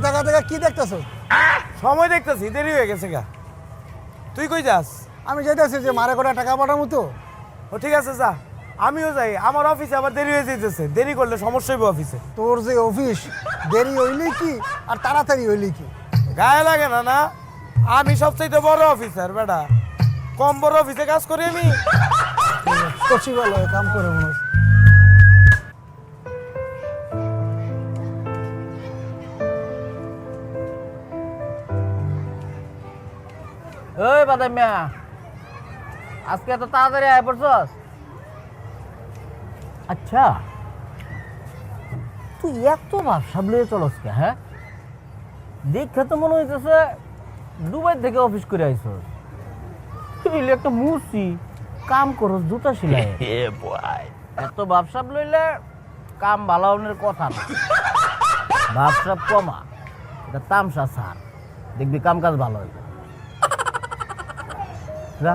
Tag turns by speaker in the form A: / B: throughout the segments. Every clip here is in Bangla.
A: দেখা দেখা কি দেখতেছো?
B: সময় দেখতেছি, দেরি হয়ে গেছে গা। তুই কই যাস?
A: আমি যাইতেছি যে মারে কটা টাকা পাঠাবো তো।
B: ও ঠিক আছে, যা। আমিও যাই, আমার অফিসে আবার দেরি হয়ে যেতেছে। দেরি করলে সমস্যা হইব অফিসে।
A: তোর যে অফিস, দেরি হইলেই কি আর তাড়াতাড়ি হইলেই কি?
B: গায়ে লাগে না না? আমি সবচাইতে বড় অফিসার বেটা, কম বড় অফিসে কাজ করি আমি?
A: সচিবালয়ে কাম করে মনে হচ্ছে।
C: ওই বাদাম মিয়া, আজকে এত তাড়াতাড়ি আয় পড়ছস? আচ্ছা, তুই এত ভাবসাব লইয়ে চলস কে? হ্যাঁ, দেখে তো মনে হইতেছে দুবাই থেকে অফিস করে আইছস। তুই একটা মুসি কাম করস জুতা সিলাই। এত ভাবসাব লইলে কাম ভালো হওয়ার কথা না। ভাবসাব কমা, এটা তামসা সার, দেখবি কাম কাজ ভালো হইবে। যা।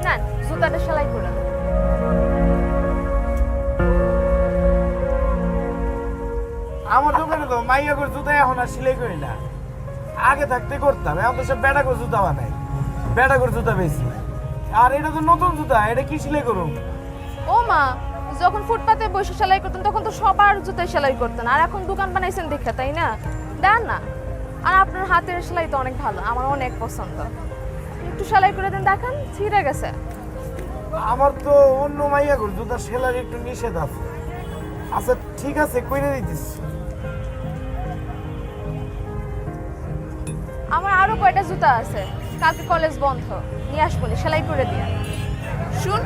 D: না, জুতাটা সেলাই করে দাও।
B: আমার দোকানে তো মাইয়া করে জুতা এখন আর সিলাই করি না। আগে থাকতে করতাম, এখন তো সব বেটা করে জুতা বানাই, বেটা করে জুতা বেশি। আর এটা তো নতুন জুতা, এটা কি সিলাই করুম?
D: ও মা, যখন ফুটপাতে বসে সেলাই করতেন তখন তো সবার জুতায় সেলাই করতেন, আর এখন দোকান বানাইছেন দেখে, তাই না? দেন না। আর আপনার হাতের সেলাই তো অনেক ভালো, আমার অনেক পছন্দ। একটু সেলাই করে দেন, দেখেন ছিঁড়ে গেছে।
B: আমার তো অন্য মাইয়া করে জুতা সেলার একটু নিষেধ আছে। আচ্ছা ঠিক আছে, কইরে দিতেছি।
D: আমার আরো কয়টা জুতা আছে, কালকে কলেজ বন্ধ, নিয়ে আসবো, সেলাই করে দিয়ে।
E: শুন,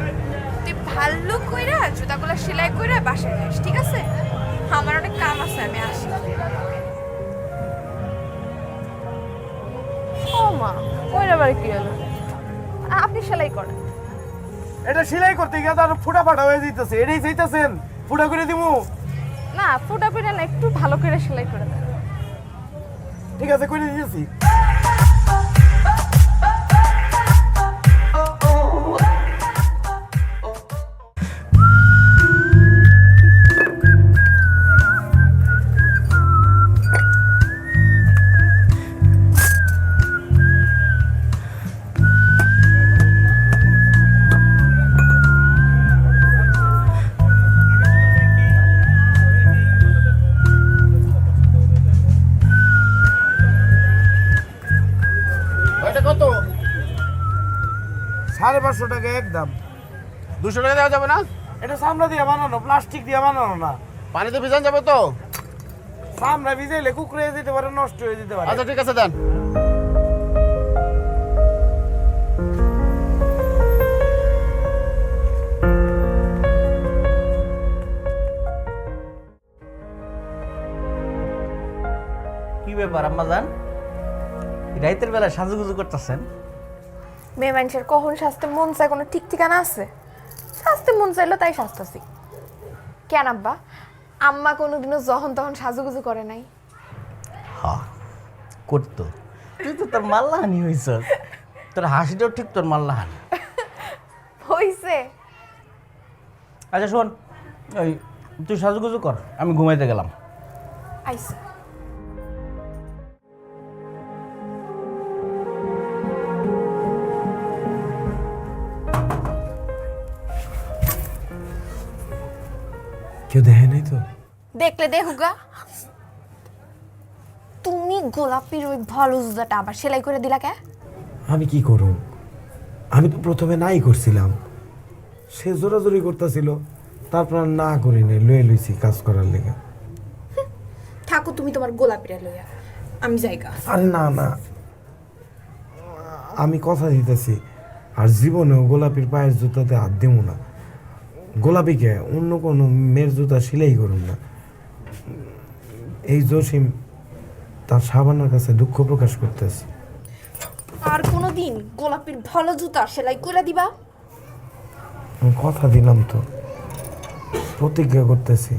E: তুই ভালো কইরা জুতাগুলো সেলাই কইরা বাসায় যাস, ঠিক আছে? আমার অনেক কাম আছে, আমি আসি।
D: ও মা, কইরা বাড়ি কি হলো? আপনি সেলাই করেন।
B: এটা সেলাই করতে গিয়ে তো আরো ফুটা ফাটা হয়ে যেতেছে। এটাই চাইতেছেন ফুটা করে দিমু?
D: না, ফুটা করে না, একটু ভালো করে সেলাই করে দেন।
B: ঠিক আছে, করে দিতেছি।
C: কত?
B: 550 টাকা একদম।
C: 200 টাকা দেওয়া যাবে না?
B: এটা চামড়া দিয়ে বানানো, প্লাস্টিক দিয়ে বানানো না।
C: পানিতে ভিজান যাবে তো?
B: চামড়া ভিজাইলে কুকড়ে যেতে পারে, নষ্ট হয়ে যেতে পারে।
C: আচ্ছা ঠিক আছে, দেন। কি ব্যাপার আম্মা জান, রাইতের বেলা সাজুগুজু করতেছেন?
E: মেয়ে মানুষের কখন স্বাস্থ্য মন চায় কোনো ঠিক ঠিকানা আছে? স্বাস্থ্য মন চাইলো তাই স্বাস্থ্যছি। কেন আব্বা, আম্মা কোনোদিনও যখন তখন সাজুগুজু করে নাই?
C: হ্যাঁ করতো, তুই তো তোর মাল্লাহানি হইছ। তোর হাসিটাও ঠিক তোর মাল্লাহানি।
E: হইছে।
C: আচ্ছা শোন, ওই তুই সাজুগুজু কর, আমি ঘুমাইতে গেলাম।
E: আইসা।
B: কেউ দেখে নাই তো?
E: দেখলে দেখুগা। তুমি গোলাপির ওই ভালো জুতাটা আবার সেলাই করে দিলা কে?
B: আমি কি করুম? আমি তো প্রথমে নাই করছিলাম, সে জোরাজোরি করতেছিল, তারপর আর না করি নাই, লয়ে লইছি কাজ করার লেগে।
E: থাকো তুমি তোমার গোলাপিটা লইয়া, আমি যাইগা।
B: আরে না না, আমি কথা দিতেছি, আর জীবনেও গোলাপির পায়ের জুতাতে হাত দেবো না। গোলাপিকে অন্য কোনো মেয়ের জুতা সেলাই করুন না। এই জসিম তার সাবানের কাছে দুঃখ প্রকাশ করতেছে।
E: আর কোনোদিন গোলাপির ভালো জুতা সেলাই করে দিবা?
B: আমি কথা দিলাম তো, প্রতিজ্ঞা করতেছি,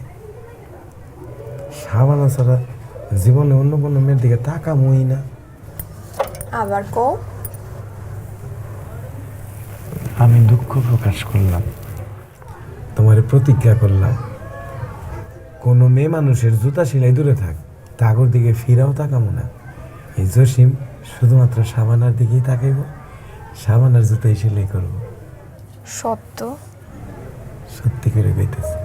B: সাবানা ছাড়া জীবনে অন্য কোনো মেয়ের দিকে তাকামই না।
E: আবার কও।
B: আমি দুঃখ দুঃখ প্রকাশ করলাম, তোমার প্রতিজ্ঞা করলাম কোনো মেয়ে মানুষের জুতা সেলাই দূরে থাক, তাগর দিকে ফিরাও তাকাবো না। এই জসিম শুধুমাত্র সাবানার দিকেই তাকাইব, সাবানার জুতাই সেলাই করব।
E: সত্য?
B: সত্যি করে কইতেছি।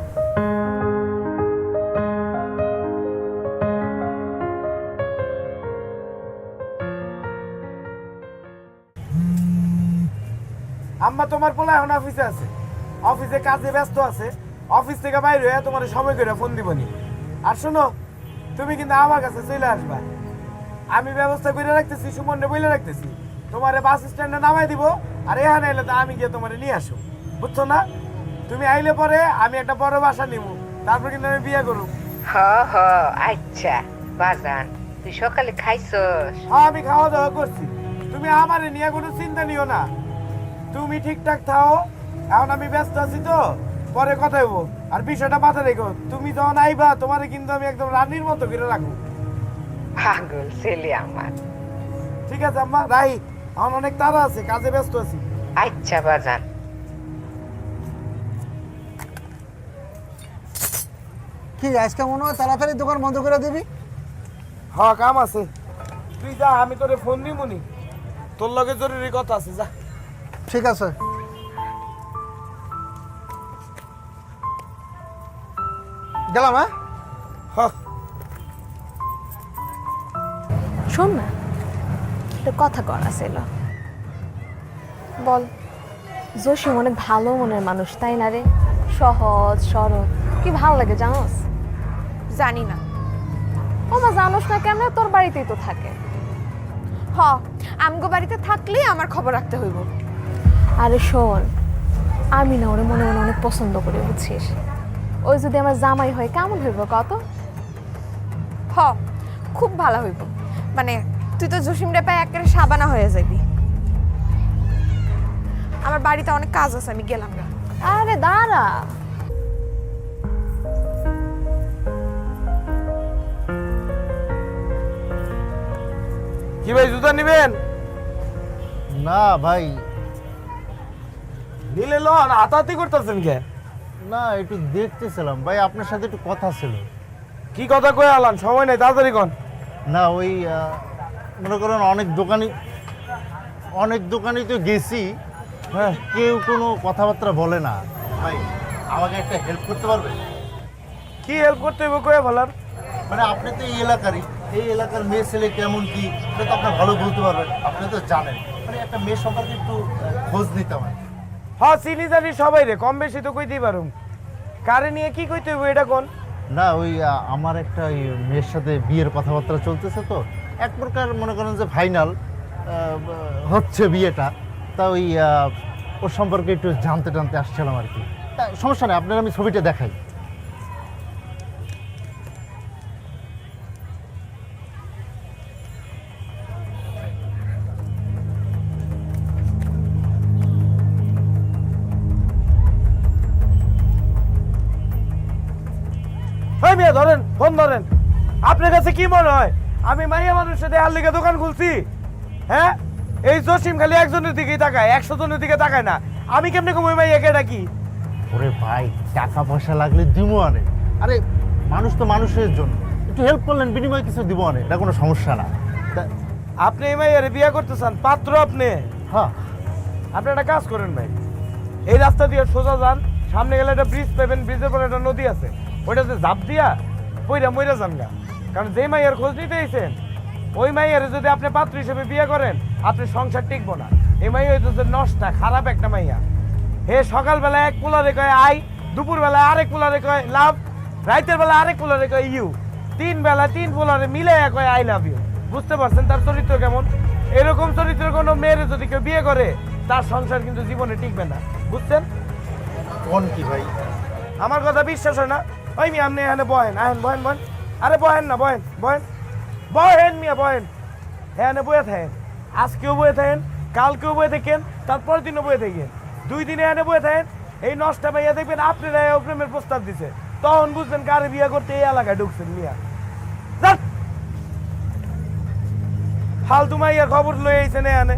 B: আম্মা তোমার পোলা এখন অফিসে আছে, অফিসে কাজে ব্যস্ত আছে, অফিস থেকে বাইরে হয়ে তোমার সময় করে ফোন দিবনি। আর শোনো, তুমি কিন্তু আমার কাছে চলে আসবা, আমি ব্যবস্থা করে রাখতেছি, সুমনরে বলে রাখতেছি, তোমারে বাস স্ট্যান্ডে নামাই দিব, আর এখানে এলে তো আমি গিয়ে তোমারে নিয়ে আসো, বুঝছো না? তুমি আইলে পরে আমি একটা বড় বাসা নিব, তারপর কিন্তু আমি বিয়ে করব।
F: হ হ আচ্ছা বাজান, তুই সকালে খাইছস?
B: হ্যাঁ আমি খাওয়া দাওয়া করছি, তুমি আমারে নিয়ে কোনো চিন্তা নিও না, তুমি ঠিকঠাক থাও। এখন আমি ব্যস্ত আছি তো, পরে কথা হইব। আর বিষয়টা মাথায় রেখো, তুমি যখন আইবা তোমারে কিন্তু আমি একদম রানীর মতো করে রাখবো।
F: পাগল ছেলে আমার।
B: ঠিক আছে আম্মা, রাই, এখন অনেক তাড়া আছে, কাজে ব্যস্ত আছি।
F: আচ্ছা বাজান।
A: কি আজকে মনে হয় তাড়াতাড়ি দোকান বন্ধ করে দিবি?
B: হ্যাঁ কাম আছে, তুই যা, আমি তোরে ফোন দিবনি, তোর লগে জরুরি কথা আছে, যা।
A: ঠিক আছে। গেলাম। হ্যাঁ
B: হ্যাঁ
E: শোন না, একটা কথা কর ছিল। বল। জসিম অনেক ভালো মনের মানুষ, তাই না রে? সহজ সরল, কি ভালো লাগে জানোস? জানি না। ও মা, জানোস না কেন? তোর বাড়িতেই তো থাকে। হ, আমগো বাড়িতে থাকলেই আমার খবর রাখতে হইব। আরে শোন, আমি না ওরে মনে মনে অনেক পছন্দ করি, বুঝছিস? ওই যদি আমার জামাই হয় কেমন হইব কত? হ, খুব ভালো হইব। মানে তুই তো জসিম রে পায়ে একেবারে সাবানা হয়ে যাবি। আমার বাড়িতে অনেক কাজ আছে, আমি গেলাম না।
D: আরে দাঁড়া,
B: কি ভাই, জুতা নিবেন?
C: না ভাই,
B: নিলে লন, হাতাহাতি করতেছেন কে?
C: না একটু দেখতেছিলাম ভাই, আপনার সাথে একটু কথা ছিল।
B: কি কথা কয়ে আলান, সময় নেই, তাড়াতাড়ি কন।
C: না ওই মনে করেন অনেক দোকানে তো গেছি,
B: হ্যাঁ,
C: কেউ কোনো কথাবার্তা বলে না। ভাই আমাকে একটা হেল্প করতে পারবেন?
B: কি হেল্প করতে হইব কয়ে বলার?
C: মানে আপনি তো এই এলাকার মেয়ে ছেলে কেমন কি, এটা তো আপনি ভালো বলতে পারবেন, আপনি তো জানেন। মানে একটা মেয়ে সম্পর্কে একটু খোঁজ নিতে হয়।
B: হ্যাঁ চিনি জানি সবাই রে, কম বেশি তো কইতেই পারুম। কারে নিয়ে কি কইতে হইব এটা কোন?
C: না ওই আমার একটা ওই মেয়ের সাথে বিয়ের কথাবার্তা চলতেছে, তো এক প্রকার মনে করেন যে ফাইনাল হচ্ছে বিয়েটা। তা ওই ওর সম্পর্কে একটু জানতে আসছিলাম আর কি। তা সমস্যা নেই, আপনার আমি ছবিটা দেখাই।
B: হ্যাঁ মিয়া, ধরেন ফোন ধরেন। আপনার কাছে কি মনে হয় আমি মাইয়া মানুষের দেহার লিগে দোকান খুলছি? হ্যাঁ, এই জসিম খালি একজনের দিকেই তাকায়, 100 জনের দিকে তাকায় না। আমি কেমনে কমই মাইয়াকে ডাকি?
C: ওরে ভাই, টাকা পয়সা লাগলে দিমো আনে। আরে মানুষ তো মানুষের জন্য, একটু হেল্প করলেন, বিনিময়ে কিছু দিব আনে, এটা কোনো সমস্যা না।
B: আপনি এই মাইয়ারে বিয়ে করতে চান, পাত্র আপনি?
C: হ্যাঁ,
B: আপনি একটা কাজ করেন ভাই, এই রাস্তা দিয়ে সোজা যান, সামনে গেলে একটা ব্রিজ পাবেন, ব্রিজের পরে একটা নদী আছে, ওইটাতে ঝাঁপ দিয়া পইরা মইরা যান গা। কারণ যেই মাইয়ার খোঁজ নিতে আইছেন, ওই মাইয়ারে যদি আপনি পাত্র হিসেবে বিয়ে করেন, আপনার সংসার টিকবো না। এই মাইয়া হইতেছে নষ্টা, খারাপ একটা মাইয়া। হে সকালবেলা এক পোলারে কয় আই, দুপুরবেলা আরেক পোলারে কয় লাভ, রাতের বেলা আরেক পোলারে কয় ইউ, 3 বেলা 3 পোলারে মিলে কয় আই লাভ ইউ। বুঝতে পারছেন তার চরিত্র কেমন? এরকম চরিত্র কোনো মেয়ের যদি কেউ বিয়ে করে, তার সংসার কিন্তু জীবনে টিকবে না, বুঝছেন?
C: কোন কি ভাই?
B: আমার কথা বিশ্বাস হয় না? ওই মিয়া আপনি এখানে বহেন, বহেন। আরে বহেন না, বহেন মিয়া, বহেন। এখানে বয়ে থাকেন, আজকেও বয়ে থাকেন, কালকেও বয়ে থাকেন, তারপর দিনও বয়ে থাকেন, 2 দিনে এখানে বয়ে থাকেন। এই নষ্টা ভাইয়া দেখবেন আপনারা প্রেমের প্রস্তাব দিছে, তখন বুঝবেন কারে বিয়ে করতে এই এলাকায় ঢুকছেন মিয়া। ফালতু মাইয়ার খবর লয়ে আইছেন এখানে।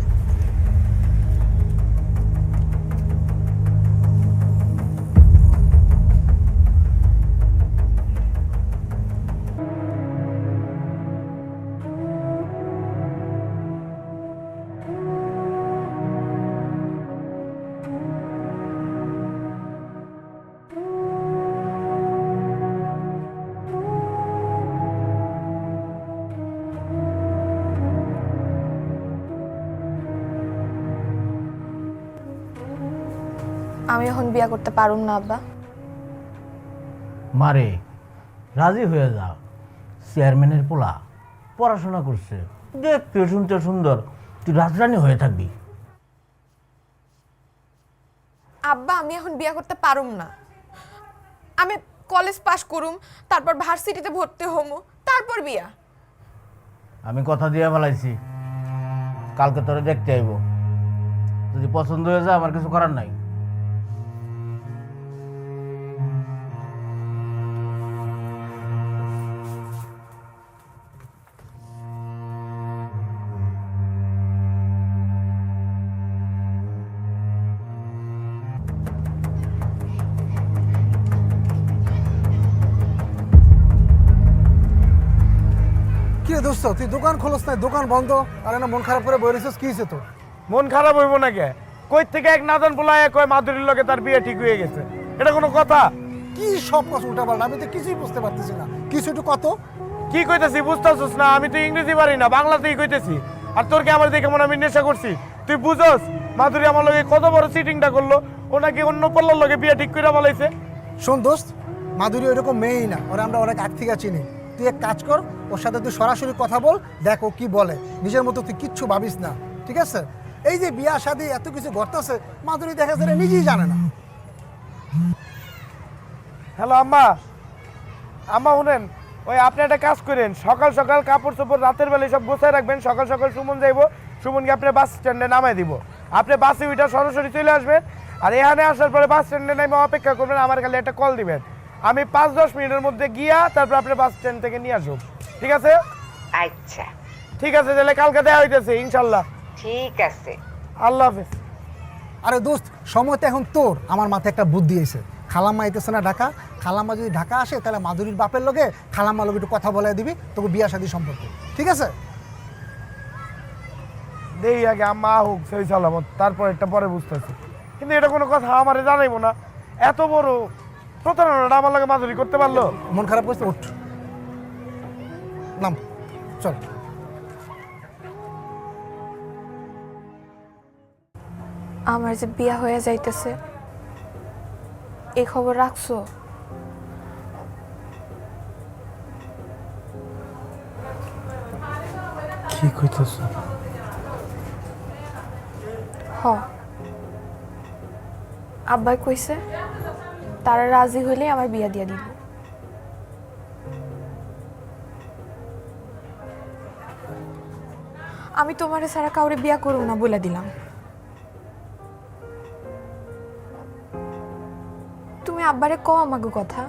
E: আমি এখন বিয়া করতে পারুম না আব্বা।
C: মারে রাজি হয়ে যা, চেয়ারম্যানের পোলা, পড়াশোনা করছে, দেখতে শুনতে সুন্দর, তুই রাজরানী হয়ে থাকবি।
G: আব্বা আমি এখন বিয়া করতে পারুম না। আমি কলেজ পাশ করুম, তারপর ভার্সিটিতে ভর্তি হমু, তারপর বিয়া।
C: আমি কথা দিয়ে ফেলাইছি, কালকে তোরে দেখতে আইব, যদি পছন্দ হয়ে যায় আমার কিছু করার নাই।
A: কি রে দোস্ত, তুই দোকান খোলস না, দোকান বন্ধ, আর না মন খারাপ করে বই রেছিস, কি হয়েছে তোর?
B: মন খারাপ হইব না কে? কই থেকে এক নাদন পোলায় কয় মাধুরীর লগে তার বিয়ে ঠিক হয়ে গেছে, এটা কোনো কথা?
A: কি সব কথা উল্টা পাল্টা, আমি তো কিছুই বুঝতে পারতেছি না। কিছু একটু কত
B: কি কইতেছি বুঝতেছিস না? আমি তো ইংরেজি পারি না, বাংলাতেই কইতেছি। আর তোর কি আমার দেখে মনে আমি নেশা করছি? তুই বুঝস মাধুরী আমার লগে কত বড় চিটিংটা করলো? ও নাকি অন্য পল্লার লগে বিয়ে ঠিক করে বলাইছে।
A: শোন দোস্ত, মাধুরী ওইরকম মেয়েই না, ওরা আমরা অনেক আগ থেকে চিনি। তুই এক কাজ কর, ওর সাথে তুই সরাসরি কথা বল, দেখ ও কি বলে। নিজের মতো তুই কিচ্ছু ভাবিস না, ঠিক আছে? এই যে বিয়া শাদী এত কিছু ঘটতেছে, মাধুরী দেখা যায় নিজেই জানে না।
B: হ্যালো আম্মা, আম্মা শুনেন, ওই আপনি একটা কাজ করেন, সকাল সকাল কাপড় চোপড় রাতের বেলায় সব গোছায় রাখবেন। সকাল সকাল সুমন যাইবো, সুমনকে আপনি বাস স্ট্যান্ডে নামাই দিব। আপনি বাসে উইটা সরাসরি চলে আসবেন, আর এখানে আসার পরে বাস স্ট্যান্ডে নামে অপেক্ষা করবেন, আমার খালি একটা কল দিবেন। আমি 5-10 মিনিটের মধ্যে গিয়া তারপর আপনি বাস স্ট্যান্ড থেকে নিয়ে আসুন, ঠিক আছে?
F: আচ্ছা
B: ঠিক আছে, তাহলে কালকে দেখা হইতেছে ইনশাল্লাহ।
F: ঠিক আছে।
B: আল্লাহ হাফেজ।
A: আরে দোস্ত, সময় তো এখন তোর। আমার মাথায় একটা বুদ্ধি এসে, খালাম্মা আইতেছে না ঢাকা, খালাম্মা যদি ঢাকা আসে তাহলে মাধুরীর বাপের লগে খালাম্মা লগে একটু কথা বলে দিবি, তোকে বিয়া শাদী সম্পর্কে, ঠিক আছে?
B: দেই আগে আম্মা হোক সেই সালামত, তারপর একটা পরে বুঝতেছি। কিন্তু এটা কোনো কথা আমার জানাইবো না, এত বড় প্রতারণাটা আমার লাগে মাধুরী করতে পারলো।
A: মন খারাপ করছে, উঠ নাম, চল।
E: আমার যে বিয়া হয়ে যাইতেছে, এই খবর রাখছো?
B: কি কইতেছ?
E: হ, আব্বাই কইছে তারা রাজি হইলে আমার বিয়া দিয়া দিল। আমি তোমারে ছাড়া কাউরে বিয়া করব না বলে দিলাম। তুমি আব্বারে কও আমাকে কথা।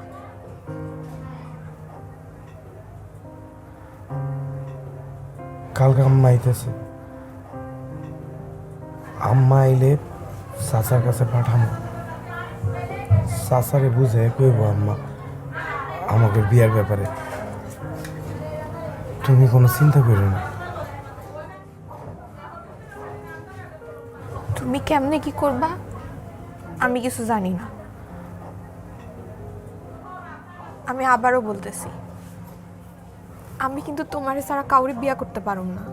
B: কালকে আম্মা আইতেছে, আম্মা আইলে চাচার কাছে পাঠাবো, চাচারে বুঝে কইব আম্মা আমাকে বিয়ার ব্যাপারে। তুমি কোনো চিন্তা করো না।
E: তুমি কেমনে কি করবা আমি কিছু জানি না। আমি আবারও বলতেছি, আমি কিন্তু তোমারে ছাড়া কাউরে বিয়া করতে পারুম না।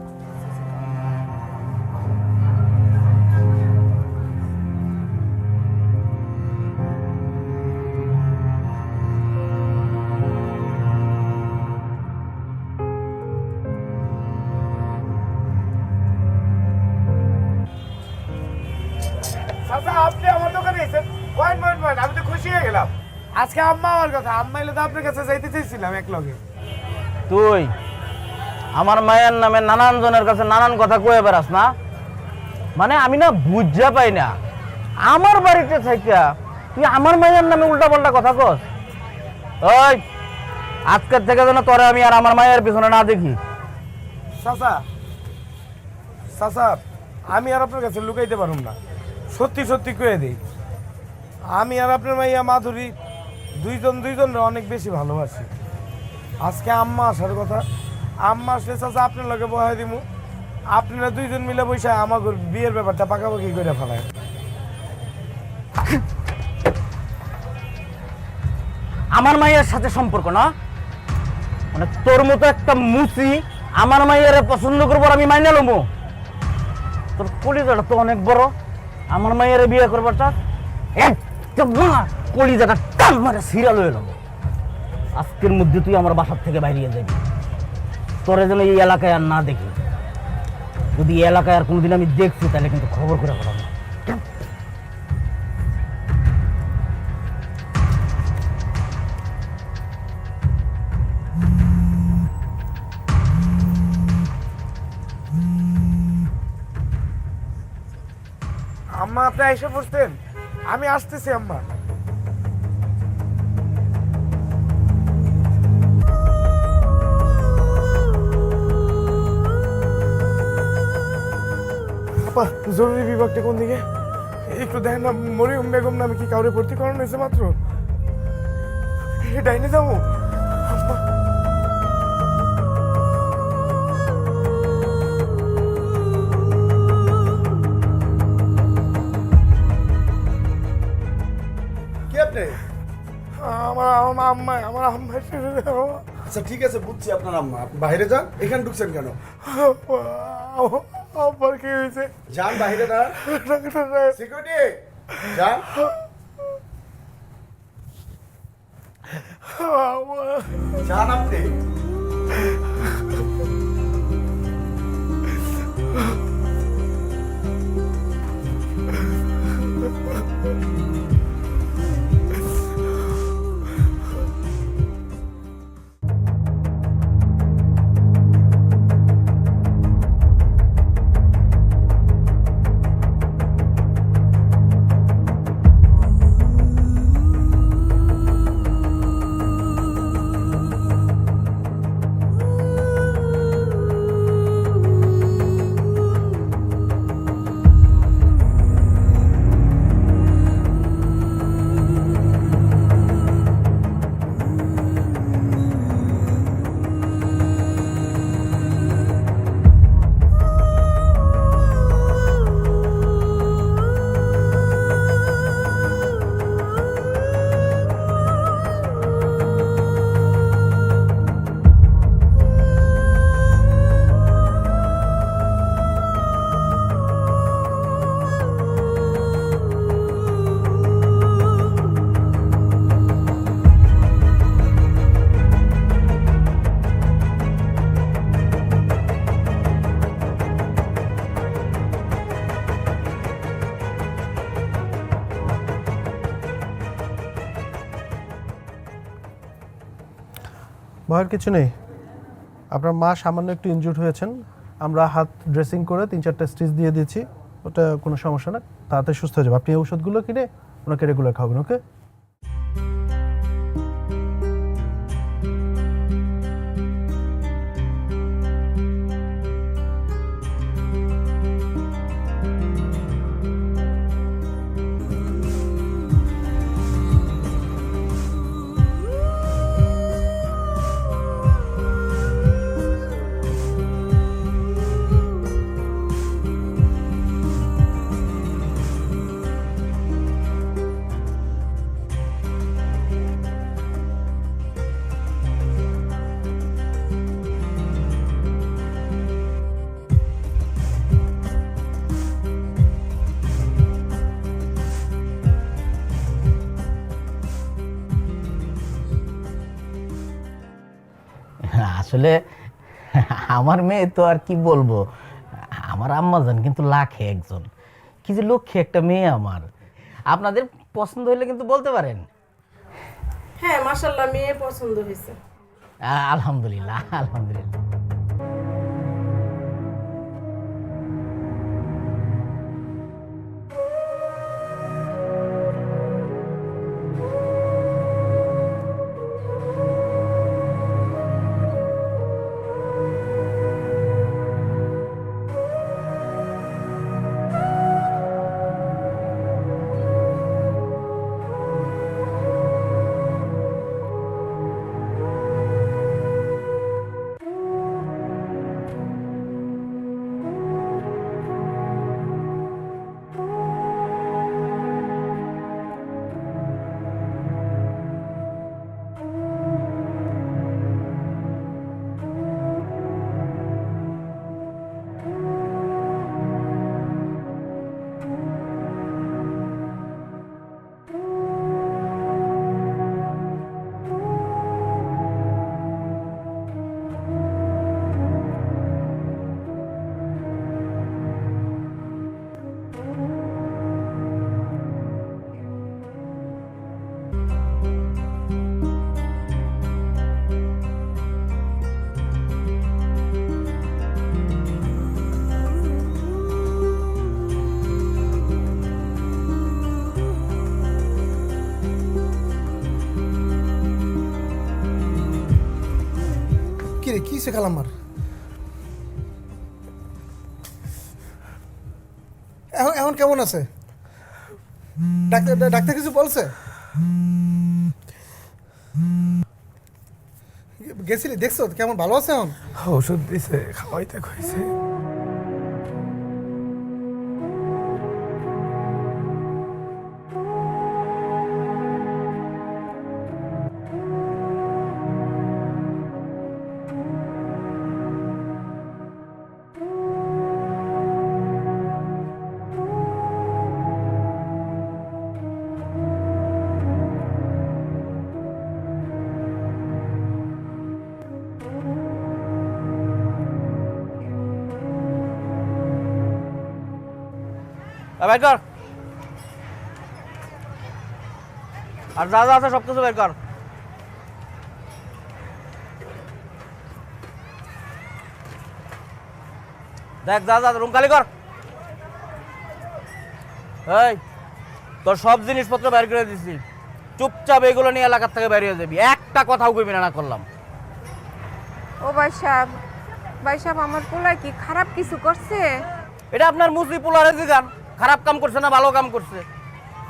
B: চাচা, আপনি আমার দোকানে এসেছেন, আমি তো খুশি হয়ে গেলাম। আজকে আম্মা আমার কথা, আম্মা এলে তো আপনার কাছে যাইতে চাইছিলাম এক লগে।
C: তুই আমার মায়ের নামে নানান জনের কাছে নানান কথা কয়ে বেড়াস না, মানে আমি না বুঝা পাই না। আমার বাড়িতে থাইকা তুই আমার মায়ের নামে উল্টা পাল্টা কথা কস। ওই আজকের থেকে যেন তোরে আমি আর আমার মায়ের পিছনে না দেখি।
B: চাচা, চাচা, আমি আর আপনার কাছে লুকাইতে পারুম না, সত্যি সত্যি কয়ে দিই, আমি আর আপনার মাইয়া মাধুরী দুইজন অনেক বেশি ভালোবাসি। আজকে আম্মা আসার কথা, আম্মা আসলে চাচা আপনার লগে বহাই দিমু, আপনারা দুইজন মিলে বসে আমার বিয়ের ব্যাপারটা পাকাপাকি করে ফেলায়।
C: আমার মায়ের সাথে সম্পর্ক না, মানে তোর মতো একটা মুচি আমার মায়ের পছন্দ করবো আর আমি মাইনে লমো? তোর কলিজাটা তো অনেক বড়, আমার মায়ের বিয়ে করবার চাস? একটা মার কলিজাটা টান মারে সিরিয়াল হয়ে গেল। আজকের মধ্যে তুই আমার বাসার থেকে বাইরে যাবি, তোরে যেন এই এলাকায় আর না দেখি। যদি এই এলাকায় আর কোনোদিন আমি দেখছি তাহলে কিন্তু খবর করে পাঠাবো না।
B: আম্মা আপনি এসে পড়ছেন, আমি আসতেছি আম্মা। আপা জরুরি বিভাগটা কোন দিকে একটু দেখেন না, মরিয়ম বেগম নামে কি কাউরে ভর্তি করানো হয়েছে মাত্র? ডাইনে যাবো আম্মা?
H: কে আপনি?
B: আমার আম্মা
H: আচ্ছা ঠিক আছে, বুঝছি আপনার আম্মা। আপনি বাইরে যান, এখানে ঢুকছেন কেন?
B: আব্বার কি হয়েছে?
H: যান বাইরে না, সিকিউরিটি যান। যান আপনি।
I: ভয়ের কিছু নেই। আপনার মা সামান্য একটু ইনজুর্ড হয়েছেন, আমরা হাত ড্রেসিং করে 3-4টা স্টিচ দিয়ে দিয়েছি, ওটা কোনো সমস্যা না, তাড়াতাড়ি সুস্থ হয়ে যাবে। আপনি এই ওষুধগুলো কিনে ওনাকে রেগুলার খাবেন, ওকে?
C: আসলে আমার মেয়ে তো আর কি বলবো, আমার আম্মাজান কিন্তু লাখে একজন, কি যে লক্ষ্যে একটা মেয়ে আমার। আপনাদের পছন্দ হলে কিন্তু বলতে পারেন।
J: হ্যাঁ মাশাআল্লাহ, মেয়ে পছন্দ হয়েছে।
C: আলহামদুলিল্লাহ আলহামদুলিল্লাহ।
A: কিসে কালামার? এখন এখন কেমন আছে? ডাক্তার ডাক্তার কিছু বলছে? গেছিলি, দেখছো কেমন ভালো আছে এখন?
B: ওষুধ দিছে, খাওয়াইতে কইছে।
C: বের কর, আর যা যা আছে সব কিছু বের কর। দেখ, যা যা রুম খালি কর। এই, তোর সব জিনিসপত্র বের করে দিছি, চুপচাপ এগুলো নিয়ে এলাকার থেকে বেরিয়ে যাবি, একটা কথাও কইবি না। করলাম।
F: ও ভাই সাহেব আমার পোলা কি খারাপ কিছু করছে?
C: এটা আপনার মুসি পোলারে জিগান, খারাপ কাম করছে না ভালো কাম করছে।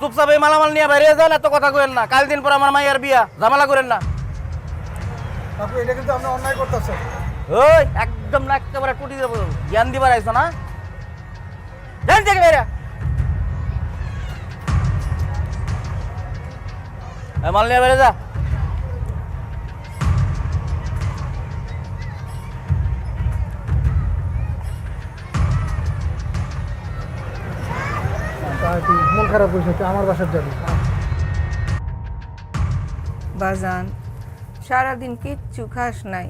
C: চুপচাপ এই মালামাল নিয়ে বেরিয়ে যান, এত কথা কইেন না। কাল দিন পর আমার মাইয়ার বিয়া, ঝামেলা করেন না।
A: বাপু, এটা কিন্তু আপনি অন্যায় করতেছে।
C: ওই একদম না, একেবারে টুটি দেবো। জ্ঞান দিবার আইছো না? জান থেকে বেরা মাল নিয়ে বেড়ে যা।
A: মন খারাপ হয়েছে, তুই আমার বাসার যাবি।
F: বাজান, সারাদিন কিচ্ছু খাস নাই,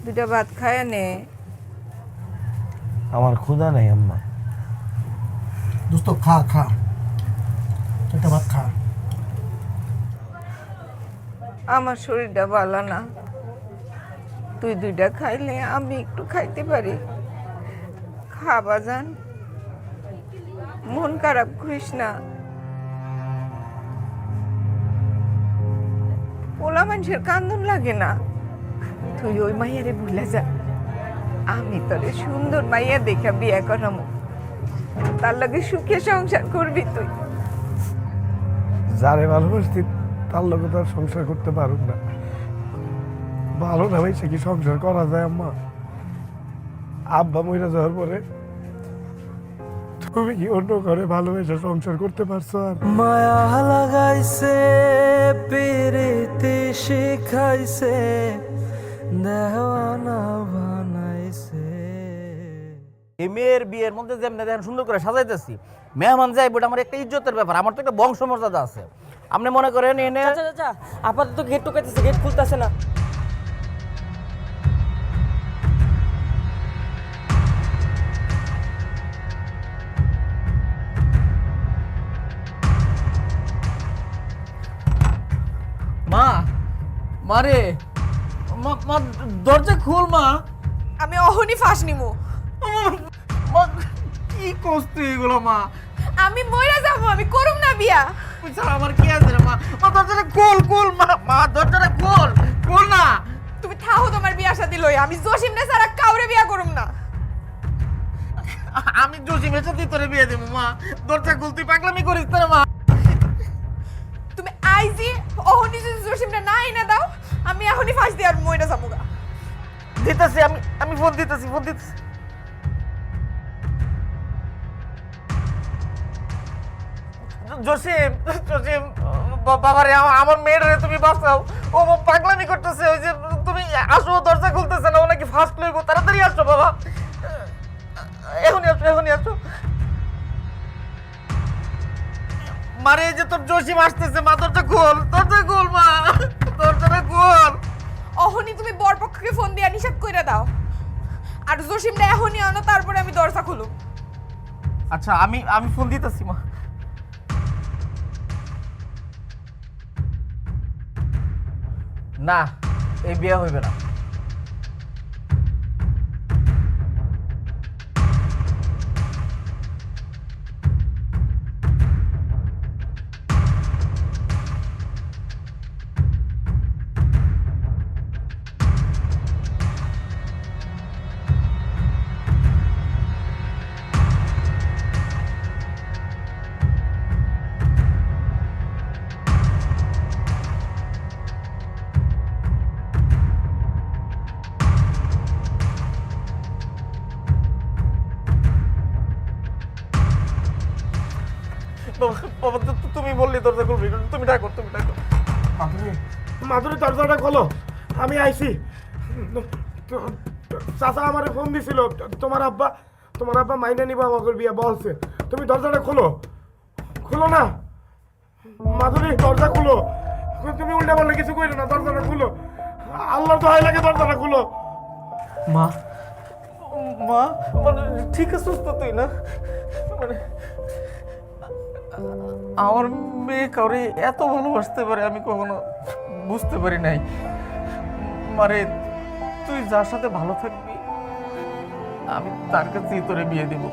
F: দুটা ভাত খায় নে।
B: আমার ক্ষুধা নাই আম্মা।
A: দোস্ত খা খা, একটা ভাত খা।
F: আমার শরীরটা ভালো না, তুই দুইটা খাইলে আমি একটু খাইতে পারি। খা বাজান, মন খারাপ করিস না। পোলা মানুষের কান্দন লাগে না। তুই ওই মাইয়ারে ভুলে যা, আমি তোরে সুন্দর মাইয়া দেখা বিয়ে করামু, তার লগে সুখে সংসার করবি তুই।
B: যারে ভালোবাসতি তার লোকে তো আর সংসার করতে পারুক না। ভালো না ভাই, সে কি সংসার করা যায় আম্মা? আব্বা মইরা যাওয়ার পরে তুমি কি অন্য ঘরে ভালোবেসে সংসার করতে পারছো? আর
K: মায়া লাগাইছে, পেরেতে শিখাইছে, দেওয়ানা বানাইছে।
C: এই মেয়ের বিয়ের মধ্যে যেমনি দেখেন সুন্দর করে সাজাইতেছি, মেহমান যাইব, এটা আমার একটা ইজ্জতের ব্যাপার, আমার তো একটা বংশমর্যাদা আছে। আপনি মনে করেন এনে
J: আপাতত গেট টোকাইতেছে, গেট খুলতেছে না। মা, মারে, মা দরজা খোল মা।
G: আমি অহনি ফাঁস নিমু।
C: মা কি করছিস এগুলো মা?
G: আমি মইরা যাবো, আমি করুম না বিয়া।
C: ছাড়া আমার কি আছে রে মা? মা দরজাটা খোল মা, মা দরজাটা খোল না।
G: তুমি থাও তোমার বিয়া শাদী লই, আমি জসিম রে ছাড়া কাউরে বিয়া করুম না।
C: আমি জসিমের সাথে তোরে বিয়ে দেবো মা, দরজা খুল, তুই পাগলামি করিস না মা।
G: তুমি আইজি অহনি যদি জসিম রে না এনে দাও, আমি এখনই ফাঁস দিয়ে আর মইরা যাবো গা।
C: দিতেছি, আমি ফোন দিতেছি। জসিম বাবারে, আমার মেয়ের তুমি বাঁচাও, ও পাগলামি করতেছে। ওই যে তুমি আসো, দরজা খুলতেছে না, ও নাকি ফার্স্ট লইব, তাড়াতাড়ি আসো বাবা, এখনই আসো। মারে, এই যে তোর জসিম আসতেছে মা, দরজা খোল মা, দরজাটা খোল।
G: অহনি তুমি বরপক্ষকে ফোন দিয়া নিষেধ কইরা দাও, আর জসিম রে এখনই আনো, তারপরে আমি দরজা খুলুম।
C: আচ্ছা, আমি ফোন দিতেছি মা। না, এই বিয়ে হইবে না। বাবা তুমি বললি দরজা খুলবি, তুমি ডাকো।
B: মাধুরী, মাধুরী দরজাটা খোলো, আমি আইছি। চাচা আমার ফোন দিছিল, তোমার আব্বা মাইনে নিবা আমাকে বিয়ে বলছে। তুমি দরজাটা খোলো না মাধুরী, দরজা খুলো। তুমি উল্টা পাল্টা কিছু কইরো না, দরজাটা খুলো। আল্লাহ তো হয় লাগে, দরজাটা খুলো।
C: মা মানে ঠিক আছে তো তুই না, মানে আমার মেয়ে কাউরে এত ভালোবাসতে পারে আমি কখনো বুঝতে পারি নাই। মারে তুই যার সাথে ভালো থাকবি আমি তার কাছেই তোরে বিয়ে দেবো।